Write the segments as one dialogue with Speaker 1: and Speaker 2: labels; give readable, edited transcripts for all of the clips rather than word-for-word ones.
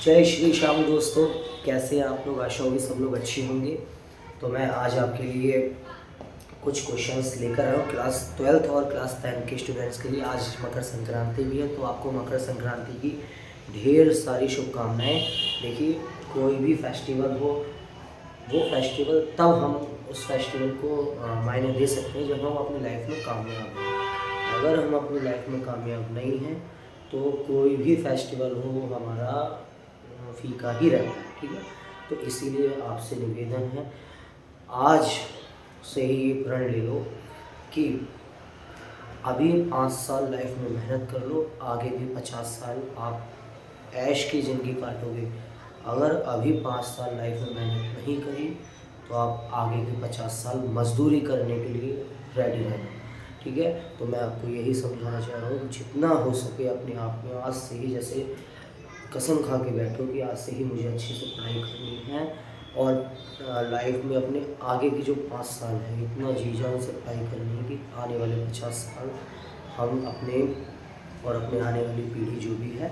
Speaker 1: जय श्री श्याम दोस्तों, कैसे हैं आप लोग। आशा होगी सब लोग अच्छे होंगे। तो मैं आज आपके लिए कुछ क्वेश्चंस लेकर आया हूँ क्लास 12th और क्लास 10 के स्टूडेंट्स के लिए। आज मकर संक्रांति भी है, तो आपको मकर संक्रांति की ढेर सारी शुभकामनाएं। देखिए, कोई भी फेस्टिवल हो, वो फेस्टिवल तब हम उस फेस्टिवल को मायने दे सकते हैं जब हम अपनी लाइफ में कामयाब हैं। अगर हम अपनी लाइफ में कामयाब नहीं हैं तो कोई भी फेस्टिवल हो हमारा फीका ही रहता है। ठीक है, तो इसीलिए आपसे निवेदन है, आज से ही प्रण ले लो कि अभी 5 साल लाइफ में मेहनत कर लो, आगे भी 50 साल आप ऐश की ज़िंदगी काटोगे। अगर अभी 5 साल लाइफ में मेहनत नहीं करी तो आप आगे के 50 साल मजदूरी करने के लिए रेडी रहना। ठीक है, तो मैं आपको यही समझाना चाह रहा हूँ, जितना हो सके अपने आप में आज से ही, जैसे कसम खा के बैठो कि आज से ही मुझे अच्छे से पढ़ाई करनी है और लाइफ में अपने आगे की जो 5 साल है इतना जी जान से पढ़ाई करनी है कि आने वाले 50 साल हम अपने और अपने आने वाली पीढ़ी जो भी है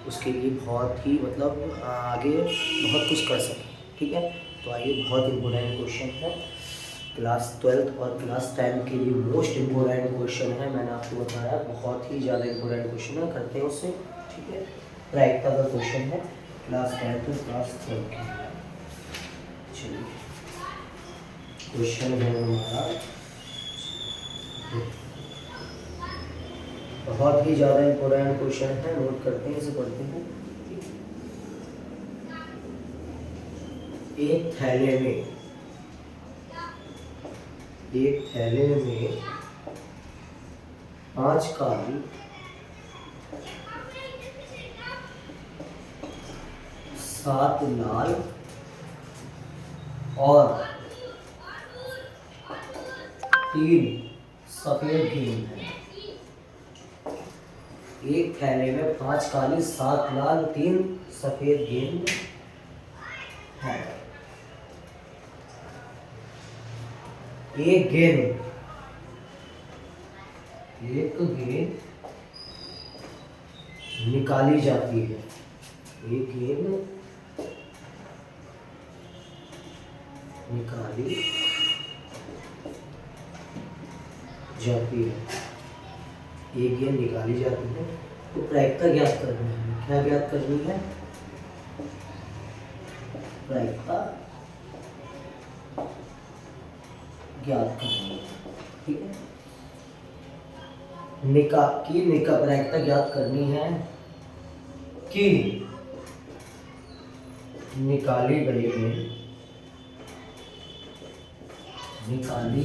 Speaker 1: उसके लिए बहुत ही आगे बहुत कुछ कर सकें। ठीक है, तो आइए, बहुत इम्पोर्टेंट क्वेश्चन है क्लास 12th और क्लास 10 के लिए। मोस्ट इम्पोर्टेंट क्वेश्चन है, मैंने आपको बताया, बहुत ही ज़्यादा इम्पोर्टेंट क्वेश्चन है, करते हैं उससे। ठीक है, प्रायिकता का क्वेश्चन है क्लास 10th और क्लास 12 के लिए। चलिए, क्वेश्चन है हमारा, बहुत ही ज़्यादा इम्पोर्टेंट क्वेश्चन है, नोट करते हैं, इसे पढ़ते हैं। एक थैले में 5 काली, 7 लाल और 3 सफेद गेंद है। एक थैले में 5 काली, 7 लाल, 3 सफेद गेंद है। एक गेंद निकाली जाती है। एक गेंद निकाली जाती है। एक गेंद निकाली जाती है, तो प्रायिकता ज्ञात करनी है। क्या ज्ञात करनी है? प्रायिकता ज्ञात करनी है। ठीक है, प्रायिकता ज्ञात करनी है कि निकाली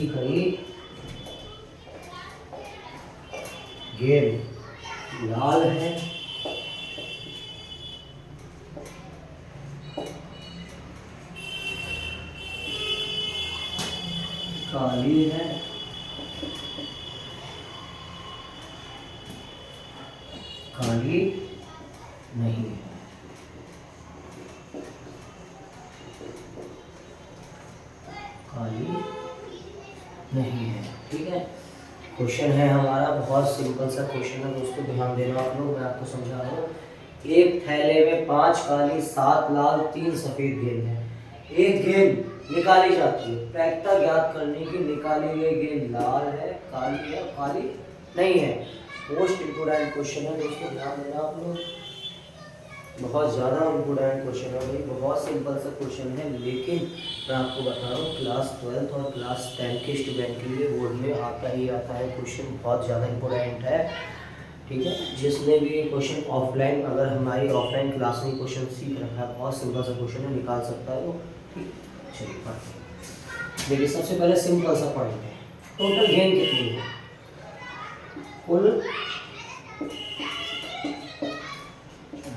Speaker 1: गई गेंद लाल है, काली है, काली नहीं है। काली नहीं है। ठीक है, क्वेश्चन है हमारा, बहुत सिंपल सा क्वेश्चन है दोस्तों, ध्यान देना आप लोग, मैं आपको समझा रहा हूँ। एक थैले में 5 काली, 7 लाल, 3 सफेद गेंद है। एक गेंद निकाली जाती है, प्रायिकता ज्ञात करने की। निकाली गई गेंद लाल है, काली है, काली नहीं है। मोस्ट इम्पोर्टेंट क्वेश्चन है दोस्तों, ध्यान देना आप लोग, बहुत ज़्यादा इम्पोर्टेंट क्वेश्चन है भाई। बहुत सिंपल सा क्वेश्चन है, लेकिन मैं आपको बता रहा हूँ क्लास 12th और क्लास 10 के स्टूडेंट के लिए बोर्ड में आता ही आता है क्वेश्चन, बहुत ज़्यादा इम्पोर्टेंट है। ठीक है, जिसने भी ये क्वेश्चन ऑफलाइन, अगर हमारी ऑफलाइन क्लास में क्वेश्चन सीख रखा है, बहुत सिंपल सा क्वेश्चन है, निकाल सकता है वो। ठीक, चलिए पढ़ते हैं। देखिए, सबसे पहले सिंपल सा पॉइंट है, टोटल गेंद कितनी है? कुल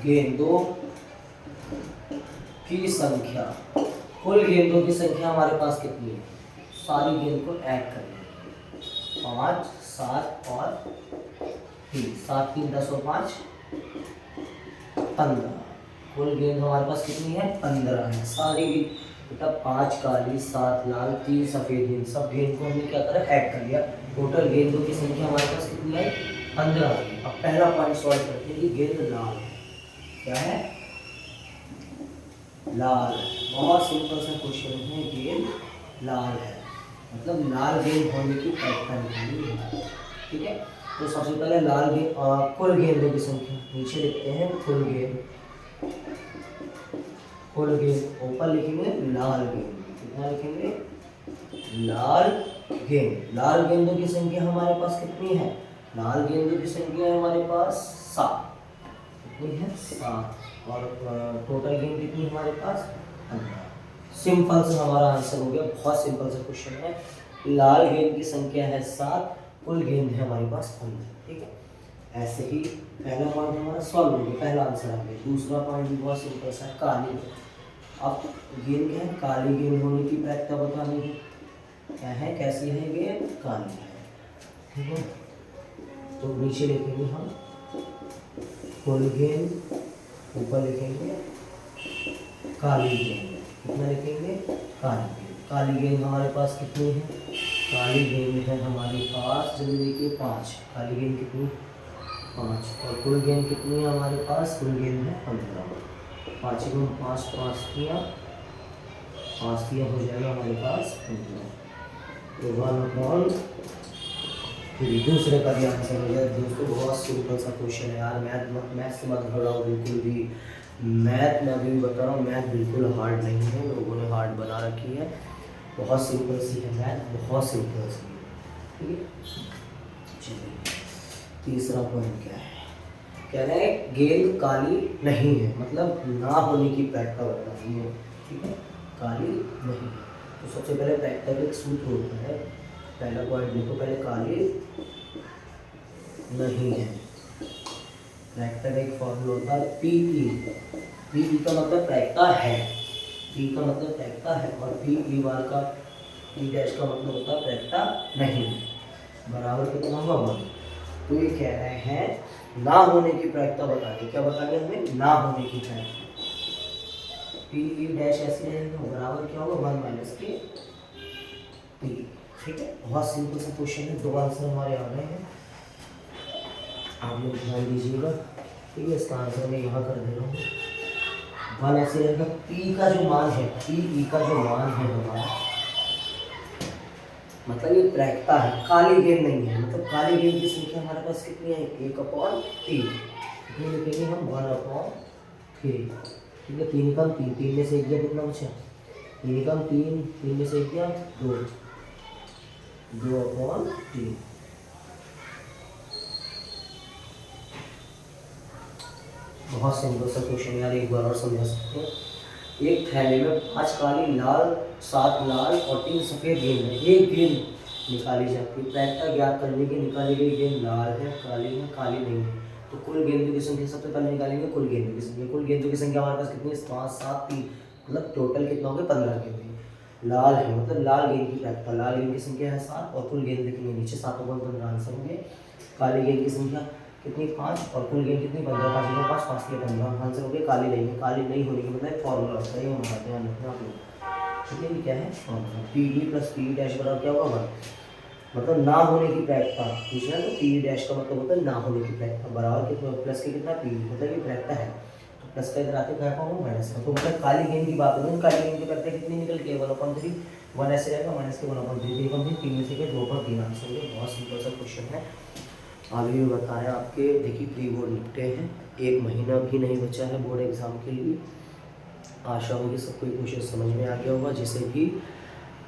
Speaker 1: गेंदों की संख्या, कुल गेंदों की संख्या हमारे पास कितनी है? सारी गेंद को ऐड कर लेंगे, 5, 7 और 3, 7, 3, 10 और 5 15। कुल गेंद हमारे पास कितनी है? 15 है। सारी मतलब 5 काली, 7 लाल, 3 सफेद गेंद, सब गेंद को हमने क्या करा? ऐड कर लिया। टोटल गेंदों की संख्या हमारे पास कितनी आई? 15 आई। अब पहला पॉइंट सॉल्व करते हैं कि गेंद लाल है, क्या है? लाल है। बहुत सिंपल सा क्वेश्चन है, गेंद लाल है, मतलब लाल गेंद होने की प्रायिकता निकाली है। ठीक है, तो सबसे पहले लाल गेंद, कुल गेंदों की संख्या नीचे लिखते हैं, कुल गेंद, कुल गेंद ऊपर लिखेंगे लाल गेंद, कितना लिखेंगे, लाल गेंद। लाल गेंदों की संख्या हमारे पास कितनी है, लाल गेंदों की संख्या है हमारे पास 7, कितनी है 7, और टोटल गेंद कितनी हमारे पास 15। सिंपल से हमारा आंसर हो गया, बहुत सिंपल सा क्वेश्चन है। लाल गेंद की संख्या है 7, कुल गेंद है हमारे पास 15। ठीक है, ऐसे ही पहला पॉइंट हमारा सॉल्व हो गया, पहला आंसर आ गया। दूसरा पॉइंट भी बहुत सिंपल सा है, काली। अब गेंद क्या है, काली गेंद होने की प्रायिकता बतानी है, क्या है, कैसी है गेंद, काली है। ठीक है, तो नीचे लिखेंगे हम कुल गेंद, ऊपर लिखेंगे काली गेंद, कितना लिखेंगे, काली गेंद। काली गेंद हमारे पास कितनी है, काली गेंद है हमारे पास, जल्दी देखिए 5, काली गेंद कितनी 5, और कुल गेंद कितनी है हमारे पास, कुल गेंद है 15। 5 में 5 5 किया, 5 किया हो जाएगा हमारे पास 15, तो 1/3। दूसरे का भी आंसर हो गया दोस्तों। बहुत सिंपल सा क्वेश्चन है यार, मैथ से मत घबराओ बिल्कुल भी। मैथ में अभी बता रहा हूँ, मैथ बिल्कुल हार्ड नहीं है, लोगों ने हार्ड बना रखी है। बहुत सिंपल सी है मैथ, बहुत सिंपल सी है। ठीक है, चलिए तीसरा पॉइंट क्या है, कह रहे हैं गेंद काली नहीं है, मतलब ना होने की प्रायिकता बतानी है। ठीक है, काली नहीं है, तो सबसे पहले प्रायिकता का एक सूत्र होता है, पहला पॉइंट देखो, पहले काली नहीं है, प्रायिकता का एक फॉर्मूला होता है पीई। पीई का मतलब प्रायिकता है, पी का मतलब प्रायिकता है, और पी बार का पी डैश का मतलब होता है प्रायिकता नहीं, बराबर कितना होगा 1। तो ये कह रहे हैं ना होने की प्रायिकता बतानी, क्या बतानी हमें, ना होने की प्रायिकता। पी डैश ऐसे रहेगा, बराबर क्या होगा 1 माइनस के पी। ठीक है, बहुत सिंपल सा क्वेश्चन है, 2 आंसर हमारे आ गए हैं, आप लोग ध्यान दीजिएगा। ठीक है, इसका आंसर मैं यहाँ कर दे रहा हूँ, 1 ऐसे रहेगा, पी का जो मान है, पी का जो मान है हमारा, मतलब ये प्रायिकता है, काली गेंद नहीं है, मतलब काली गेंद की संख्या हमारे पास कितनी है, 1/3। कितनी लिखेंगे हम, 1/3। ठीक है, 3 कम 3, 3 में से 1 गया, कितना बचा, 3 कम 3, 3 में से 1 गया 2, 2/3। बहुत सिंपल सा क्वेश्चन यार, एक बार और समझा सकते हैं। एक थैले में 5 काली, लाल, 7 लाल और 3 सफ़ेद गेंद है, एक गेंद निकाली जाती है, प्रायिकता ज्ञात करने की निकाली गई गेंद लाल है, काली नहीं है, तो कुल गेंदों की संख्या सबसे पहले निकालेंगे, कुल गेंदों की संख्या। कुल गेंदों की संख्या हमारे पास कितनी है, 5 7 3, मतलब टोटल कितना हो गया 15 गेंदें। लाल है, मतलब लाल गेंद की प्रायिकता, लाल गेंद की संख्या है 7, और कुल गेंद लिखेंगे नीचे, 7/15 आंसर होंगे। काली गेंद की संख्या कितनी 5, और कुल गेंद कितनी 15, 5 में 5 5 के 15 आंसर हो गया। काली नहीं है, काली नहीं होने की मतलब फॉर्मूला होता है, ये हमारा ध्यान रखना आप लोग। ठीक है, ये क्या है formula, P D plus P dash बराबर क्या होगा 1, मतलब ना होने की प्रायिकता पूछना है, तो पी डैश का मतलब होता है ना होने की प्रायिकता, बराबर कितना प्लस के कितना पी, मतलब ये प्रायिकता है, तो प्लस का इधर आते क्या होगा माइनस का, तो मतलब काली गेंद की बात करूँ, काली गेंद की प्रायिकता कितनी निकल के 1/3, 1 ऐसे रहेगा माइनस के 1/3, 3 में से 2/3 आंसर हो गया। बहुत सिंपल सा क्वेश्चन है, अभी भी बताया आपके, देखिए प्री बोर्ड निपटे हैं, 1 महीना भी नहीं बचा है बोर्ड एग्ज़ाम के लिए। आशा होगी सबको ये क्वेश्चन समझ में आ गया होगा, जिसे भी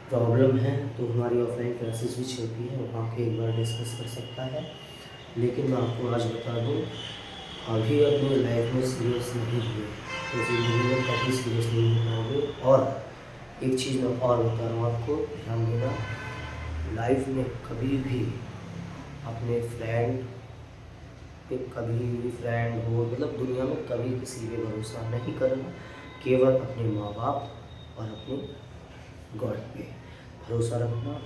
Speaker 1: प्रॉब्लम है तो हमारी ऑफलाइन क्लासेस भी चलती है, वहाँ पे एक बार डिस्कस कर सकता है। लेकिन मैं आपको आज बता दूँ, अभी अपनी लाइफ में सीरियस नहीं हुए तो ज़िंदगी में कभी सीरियस नहीं हो पाओगे। और एक चीज़ मैं और बता रहा हूँ आपको, ध्यान देना, लाइफ में कभी भी अपने फ्रेंड पे, कभी भी फ्रेंड हो, मतलब दुनिया में कभी किसी पे भरोसा नहीं करना, केवल अपने माँ बाप और अपने गॉड पे भरोसा रखना।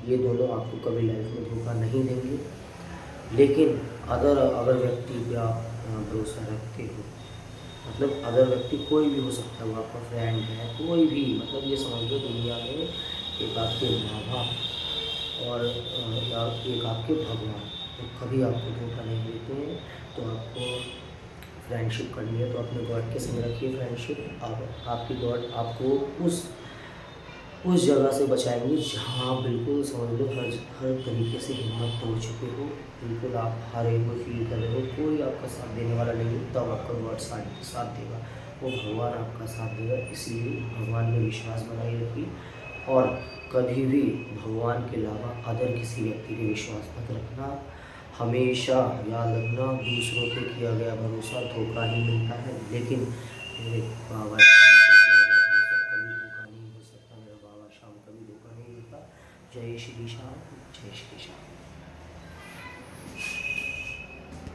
Speaker 1: ये दोनों आपको कभी लाइफ में धोखा नहीं देंगे। लेकिन अगर व्यक्ति पे आप भरोसा रखते हो, मतलब अगर व्यक्ति कोई भी हो सकता है, वो आपका फ्रेंड है, कोई भी, मतलब ये समझ लो दुनिया में एक आपके माँ बाप और या एक आपके भगवान, तो कभी आपको धोखा नहीं देते हैं। तो आपको फ्रेंडशिप करनी है तो अपने गॉड के संग रखिए फ्रेंडशिप। आपकी गॉड आपको उस जगह से बचाएंगे जहाँ बिल्कुल समझ लो हर तरीके से हिम्मत तोड़ चुके हो, बिल्कुल आप हारे हुए फील कर रहे हो, कोई आपका साथ देने वाला नहीं है, तब आपका गॉड साथ देगा, वो भगवान आपका साथ देगा। इसलिए भगवान में विश्वास बनाए रखिए और कभी भी भगवान के अलावा अदर किसी व्यक्ति पे विश्वास मत रखना। हमेशा याद रखना, दूसरों पे किया गया भरोसा धोखा ही मिलता है, लेकिन मेरे बाबा शाम पे किया गया भरोसा कभी धोखा नहीं हो सकता। मेरा बाबा शाम कभी धोखा नहीं देता। जय श्री श्याम, जय श्री श्याम।